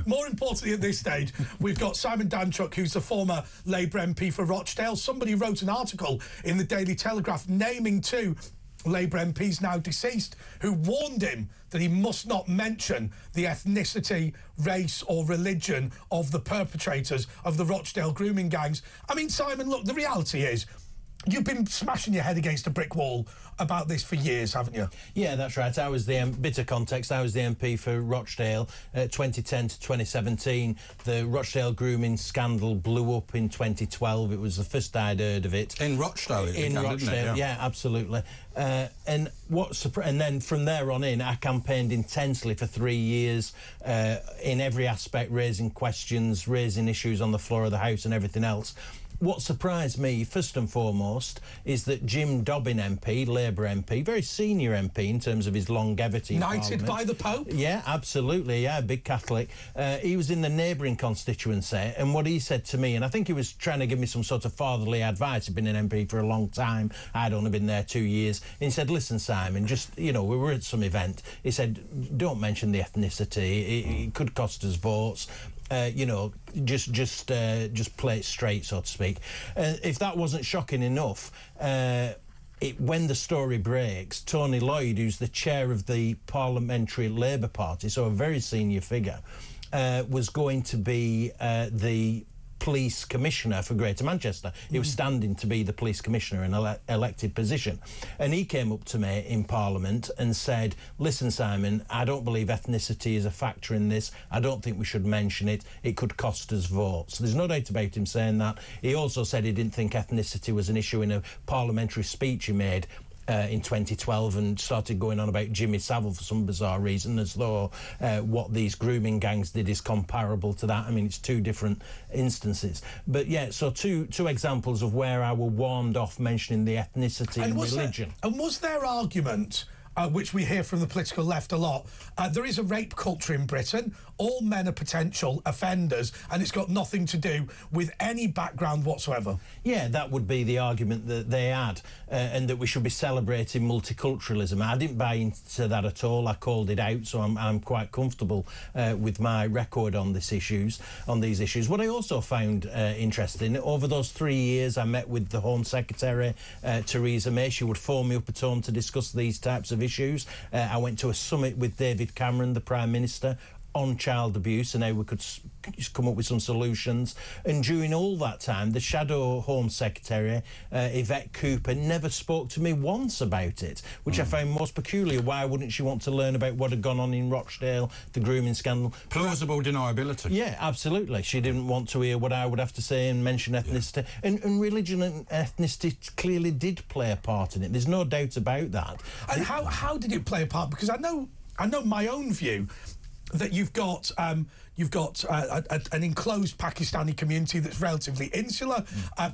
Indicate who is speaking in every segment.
Speaker 1: more importantly at this stage, we've got Simon Danczuk, who's the former Labour MP for Rochdale. Somebody wrote an article in the Daily Telegraph naming two Labour MPs now deceased who warned him that he must not mention the ethnicity, race or religion of the perpetrators of the Rochdale grooming gangs. I mean, Simon, look, the reality is you've been smashing your head against a brick wall about this for years, haven't you?
Speaker 2: Yeah, that's right. I was the bit of context. I was the MP for Rochdale 2010 to 2017. The Rochdale grooming scandal blew up in 2012. It was the first I'd heard of it.
Speaker 3: In Rochdale,
Speaker 2: Rochdale, yeah, absolutely. And then from there on in, I campaigned intensely for 3 years in every aspect, raising questions, raising issues on the floor of the House and everything else. What surprised me, first and foremost, is that Jim Dobbin MP, Labour MP, very senior MP in terms of his longevity in
Speaker 1: Knighted by the Pope?
Speaker 2: Yeah, absolutely, yeah, big Catholic. He was in the neighbouring constituency, and what he said to me, and I think he was trying to give me some sort of fatherly advice, he'd been an MP for a long time, I'd only been there 2 years, and he said, listen, Simon, just, you know, we were at some event, he said, don't mention the ethnicity, it could cost us votes. You know, just play it straight, so to speak. If that wasn't shocking enough, when the story breaks, Tony Lloyd, who's the chair of the Parliamentary Labour Party, so a very senior figure, was going to be the police commissioner for Greater Manchester. He was standing to be the police commissioner in an elected position. And he came up to me in Parliament and said, listen, Simon, I don't believe ethnicity is a factor in this. I don't think we should mention it. It could cost us votes. There's no doubt about him saying that. He also said he didn't think ethnicity was an issue in a parliamentary speech he made in 2012 and started going on about Jimmy Savile for some bizarre reason, as though what these grooming gangs did is comparable to that. I mean, it's two different instances. But yeah, so two examples of where I were warned off mentioning the ethnicity and religion.
Speaker 1: And was their argument, which we hear from the political left a lot, there is a rape culture in Britain, all men are potential offenders, and it's got nothing to do with any background whatsoever?
Speaker 2: Yeah, that would be the argument that they had, and that we should be celebrating multiculturalism. I didn't buy into that at all. I called it out, so I'm quite comfortable with my record on these issues. What I also found interesting, over those 3 years I met with the Home Secretary, Theresa May. She would phone me up at home to discuss these types of issues. I went to a summit with David Cameron, the Prime Minister, on child abuse and how we could come up with some solutions. And during all that time, the Shadow Home Secretary, Yvette Cooper, never spoke to me once about it, which I found most peculiar. Why wouldn't she want to learn about what had gone on in Rochdale, the grooming scandal?
Speaker 3: Plausible deniability.
Speaker 2: Yeah, absolutely. She didn't want to hear what I would have to say and mention ethnicity. Yeah. And religion and ethnicity clearly did play a part in it. There's no doubt about that.
Speaker 1: And how did it play a part? Because I know my own view that you've got an enclosed Pakistani community that's relatively insular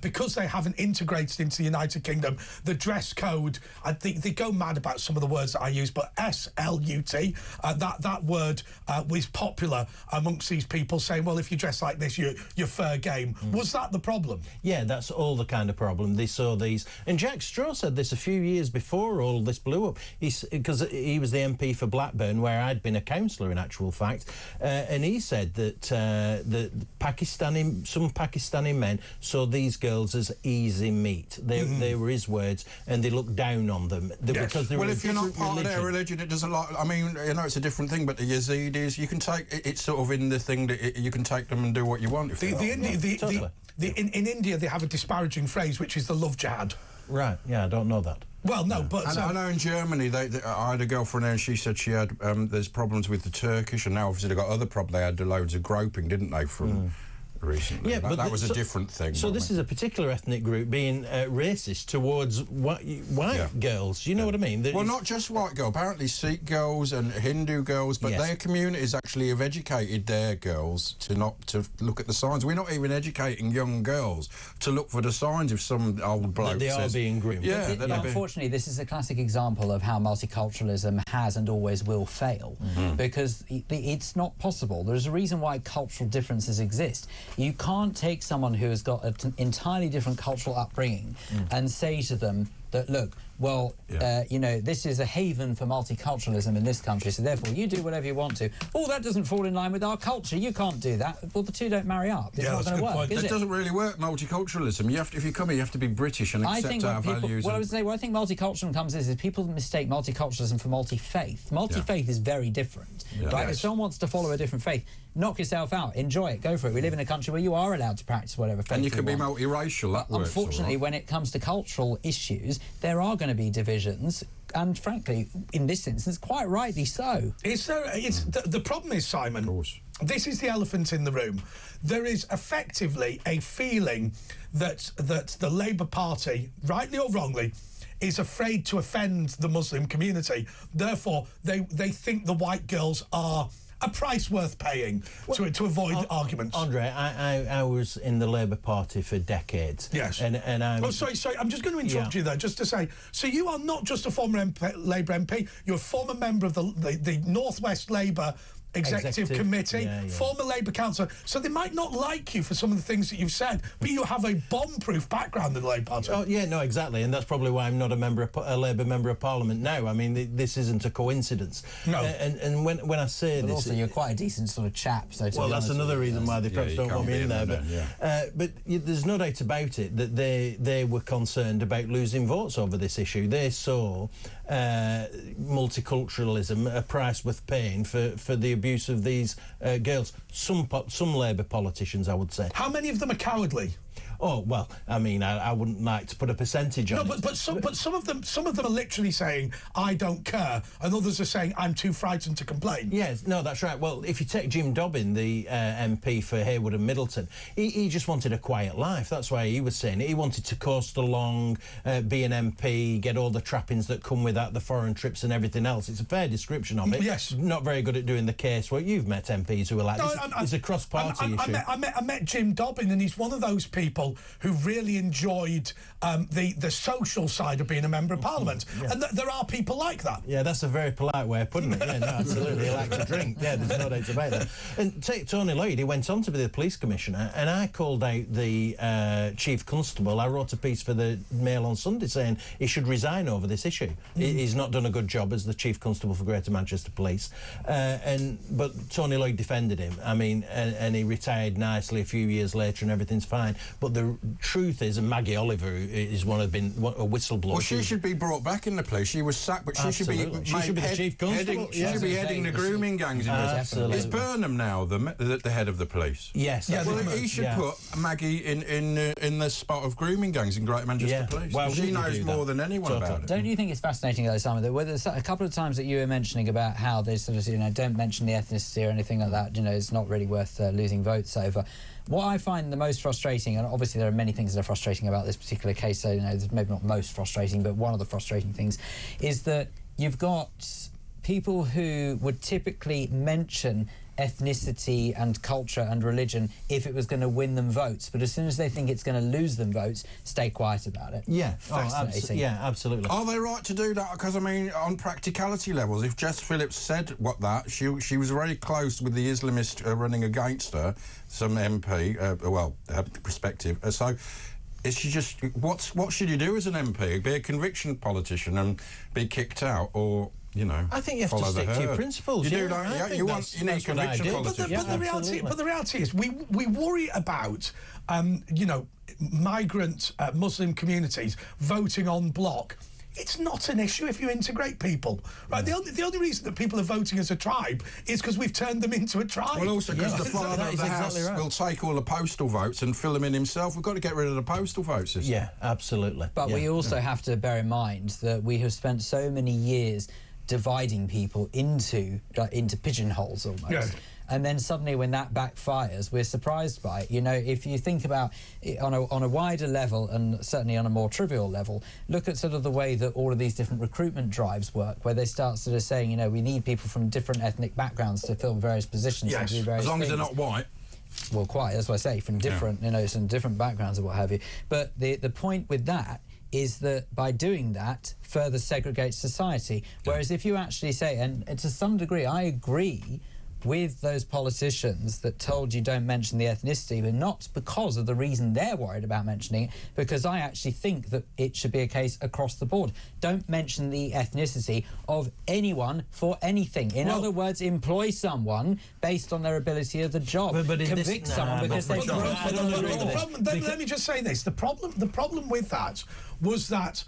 Speaker 1: because they haven't integrated into the United Kingdom. The dress code, I think they go mad about some of the words that I use, but SLUT, that word was popular amongst these people, saying, well, if you dress like this, you're fair game. Was that the problem?
Speaker 2: Yeah, that's all the kind of problem. They saw these, and Jack Straw said this a few years before all this blew up, because he was the MP for Blackburn, where I'd been a councillor in actual fact, and he said that some Pakistani men saw these girls as easy meat. They were his words, and they looked down on them because they were.
Speaker 3: Well, if you're not part of their religion, it doesn't like. I mean, you know, it's a different thing. But the Yazidis, you can take. It's sort of in the thing that you can take them and do what you want.
Speaker 1: In India, they have a disparaging phrase, which is the love jihad.
Speaker 2: Right. Yeah, I don't know that.
Speaker 1: Well, no, but...
Speaker 3: I know in Germany, I had a girlfriend there and she said she had, there's problems with the Turkish, and now obviously they've got other problems. They had loads of groping, didn't they, from recently?
Speaker 2: Yeah, but
Speaker 3: that was a different thing.
Speaker 2: So this is a particular ethnic group being racist towards white girls. You know what I mean?
Speaker 3: Well, not just white girls. Apparently Sikh girls and Hindu girls, but their communities actually have educated their girls to look at the signs. We're not even educating young girls to look for the signs if some old bloke
Speaker 2: they
Speaker 3: says...
Speaker 2: are being groomed.
Speaker 3: Yeah.
Speaker 4: Unfortunately, this is a classic example of how multiculturalism has and always will fail, because it's not possible. There's a reason why cultural differences exist. You can't take someone who has got an entirely different cultural upbringing and say to them, that, look, well, you know, this is a haven for multiculturalism in this country, so therefore you do whatever you want to. Oh, that doesn't fall in line with our culture. You can't do that. Well, the two don't marry up. It's not going to work, is it?
Speaker 3: It doesn't really work, multiculturalism. You have to, if you come here, you have to be British and accept our values.
Speaker 4: Well, I would say, I think multiculturalism comes is people mistake multiculturalism for multi-faith. Multi-faith is very different. Right? If someone wants to follow a different faith, knock yourself out, enjoy it, go for it. We live in a country where you are allowed to practice whatever faith
Speaker 3: and you can be
Speaker 4: want.
Speaker 3: multiracial. That works.
Speaker 4: Unfortunately, when it comes to cultural issues, there are going to be divisions, and frankly, in this instance, quite rightly so.
Speaker 1: The problem is, Simon, this is the elephant in the room. There is effectively a feeling that the Labour Party, rightly or wrongly, is afraid to offend the Muslim community. Therefore, they think the white girls are a price worth paying to avoid arguments.
Speaker 2: Andre, I was in the Labour Party for decades.
Speaker 1: Yes.
Speaker 2: And I'm...
Speaker 1: Oh, sorry, I'm just going to interrupt you there, just to say, so you are not just a former Labour MP, you're a former member of the North West Labour Executive Committee, former Labour councillor, so they might not like you for some of the things that you've said, but you have a bomb-proof background in the Labour Party.
Speaker 2: Oh, yeah, no, exactly, and that's probably why I'm not a Labour member of Parliament now. I mean, this isn't a coincidence.
Speaker 1: No.
Speaker 2: And when I say
Speaker 4: but
Speaker 2: this...
Speaker 4: also, you're quite a decent sort of chap, so...
Speaker 2: Well, that's another reason why they perhaps don't want me in there. But there's no doubt about it that they were concerned about losing votes over this issue. They saw multiculturalism a price worth paying for the abuse of these girls. Some Labour politicians, I would say.
Speaker 1: How many of them are cowardly?
Speaker 2: Oh, well, I mean, I wouldn't like to put a percentage on it.
Speaker 1: But some of them are literally saying, I don't care, and others are saying, I'm too frightened to complain.
Speaker 2: Yes, no, that's right. Well, if you take Jim Dobbin, the MP for Haywood and Middleton, he just wanted a quiet life. That's why he was saying it. He wanted to coast along, be an MP, get all the trappings that come with that, the foreign trips and everything else. It's a fair description of it.
Speaker 1: Yes.
Speaker 2: Not very good at doing the casework. You've met MPs who are like, it's a cross-party issue.
Speaker 1: I met Jim Dobbin, and he's one of those people who really enjoyed the social side of being a member of Parliament. And there are people like that.
Speaker 2: Yeah, that's a very polite way of putting it. Yeah, no, absolutely. He likes to drink. Yeah, there's no doubt about that. And take Tony Lloyd, he went on to be the police commissioner, and I called out the chief constable. I wrote a piece for the Mail on Sunday saying he should resign over this issue. He's not done a good job as the chief constable for Greater Manchester Police. But Tony Lloyd defended him. I mean, and he retired nicely a few years later and everything's fine. But the truth is, and Maggie Oliver is a whistleblower.
Speaker 3: Well, she should be brought back in the police. She was sacked, but she should be
Speaker 2: the chief constable.
Speaker 3: She should be heading the grooming gangs. Is Burnham now the head of the police?
Speaker 2: Yes.
Speaker 3: Well, he should put Maggie in the spot of grooming gangs in Greater Manchester Police. Well, she knows more than anyone about it.
Speaker 4: Don't you think it's fascinating, though, Simon, that whether a couple of times that you were mentioning about how they sort of, don't mention the ethnicity or anything like that, it's not really worth losing votes over. What I find the most frustrating, and obviously there are many things that are frustrating about this particular case, so maybe not most frustrating, but one of the frustrating things is that you've got people who would typically mention ethnicity and culture and religion if it was going to win them votes, but as soon as they think it's going to lose them votes, stay quiet about it.
Speaker 2: Yeah, absolutely.
Speaker 3: Are they right to do that? Because I mean, on practicality levels, if Jess Phillips said she was very close with the Islamist running against her, some MP, perspective. So is she just what should you do as an MP? Be a conviction politician and be kicked out, or
Speaker 2: I think you have to stick to your principles.
Speaker 3: You do, don't you? You need conviction politics.
Speaker 1: But the reality is, we worry about, migrant Muslim communities voting en bloc. It's not an issue if you integrate people, right? The only reason that people are voting as a tribe is because we've turned them into a tribe.
Speaker 3: Well, also because the father of the house will take all the postal votes and fill them in himself. We've got to get rid of the postal vote system.
Speaker 2: Yeah, absolutely.
Speaker 4: But we also have to bear in mind that we have spent so many years dividing people into pigeonholes almost. Yeah. And then suddenly when that backfires, we're surprised by it. If you think about it on a wider level, and certainly on a more trivial level, look at sort of the way that all of these different recruitment drives work, where they start sort of saying, we need people from different ethnic backgrounds to fill various positions.
Speaker 3: Yes,
Speaker 4: and do various
Speaker 3: as long
Speaker 4: things.
Speaker 3: as they're not white.
Speaker 4: Well, quite, that's what I say, from different, some different backgrounds or what have you. But the point with that is that by doing that, further segregates society. Whereas if you actually say, and to some degree I agree with those politicians that told you don't mention the ethnicity, but not because of the reason they're worried about mentioning it, because I actually think that it should be a case across the board. Don't mention the ethnicity of anyone for anything. In other words, employ someone based on their ability of the job.
Speaker 2: But
Speaker 4: convict someone because they've
Speaker 1: let me just say this. The problem with that was that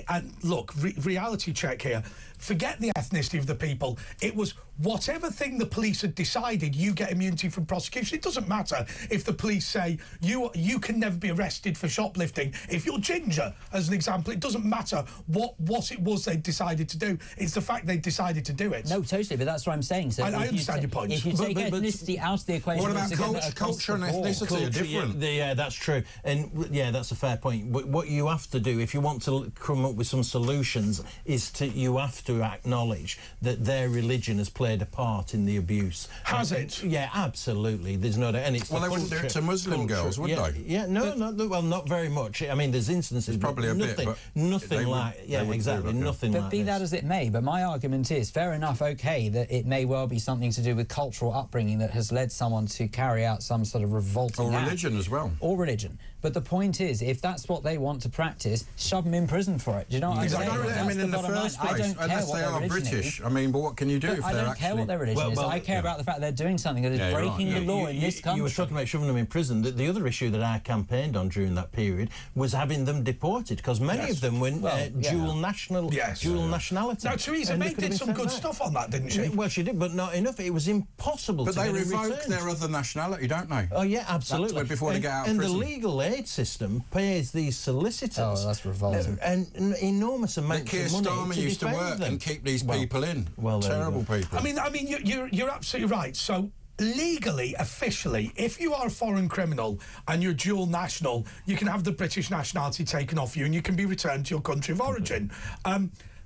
Speaker 1: and look, reality check here. Forget the ethnicity of the people. It was whatever thing the police had decided, you get immunity from prosecution. It doesn't matter if the police say you can never be arrested for shoplifting. If you're ginger, as an example, it doesn't matter what it was they decided to do. It's the fact they decided to do it.
Speaker 4: No, totally, but that's what I'm saying. So
Speaker 1: I understand your point.
Speaker 4: If you take ethnicity out of the equation...
Speaker 3: What about culture and ethnicity are different?
Speaker 2: Yeah, that's true. And, yeah, that's a fair point. But what you have to do, if you want to come up with some solutions, is you have to acknowledge that their religion has played a part in the abuse.
Speaker 1: Has it?
Speaker 2: Yeah, absolutely. There's no doubt. And it's
Speaker 3: well, they wouldn't do it to Muslim girls, would they?
Speaker 2: Yeah, not very much. I mean, there's instances.
Speaker 3: There's probably
Speaker 2: nothing,
Speaker 3: bit, but
Speaker 2: nothing like. Yeah, exactly. Nothing like.
Speaker 4: But be that as it may, but my argument is fair enough. Okay, that it may well be something to do with cultural upbringing that has led someone to carry out some sort of revolting
Speaker 3: act. Or religion as well.
Speaker 4: Or religion. But the point is, if that's what they want to practice, shove them in prison for it. Do you know what I'm saying?
Speaker 3: I mean, in the first place, unless they are British. I mean, but what can you do if they're actually...
Speaker 4: I don't care what their religion is. I care about the fact they're doing something that is breaking the law in this country.
Speaker 2: You were talking about shoving them in prison. The other issue that I campaigned on during that period was having them deported, because many of them were dual nationality.
Speaker 1: Now, Theresa May did some good stuff on that, didn't she?
Speaker 2: Well, she did, but not enough. It was impossible to get them returned.
Speaker 3: But they revoke their other nationality, don't they?
Speaker 2: Oh, yeah, absolutely.
Speaker 3: Before they get out of prison.
Speaker 2: And the legal aid system pays these solicitors.
Speaker 4: Oh, that's revolting.
Speaker 2: And enormous amounts of money.
Speaker 3: Keir Starmer used to work and keep these people in. Well, terrible people.
Speaker 1: I mean, you're absolutely right. So legally, officially, if you are a foreign criminal and you're dual national, you can have the British nationality taken off you and you can be returned to your country of origin.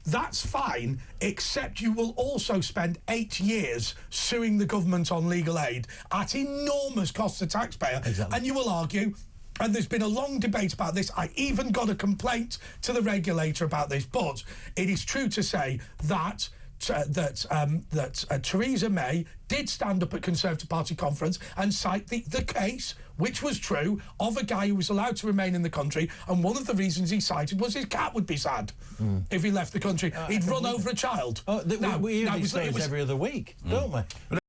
Speaker 1: That's fine, except you will also spend 8 years suing the government on legal aid at enormous cost to the taxpayer.
Speaker 2: Exactly.
Speaker 1: And you will argue, and there's been a long debate about this, I even got a complaint to the regulator about this, but it is true to say that Theresa May did stand up at Conservative Party conference and cite the case, which was true, of a guy who was allowed to remain in the country, and one of the reasons he cited was his cat would be sad if he left the country. He'd run over a child.
Speaker 2: We hear these stories every other week, don't we?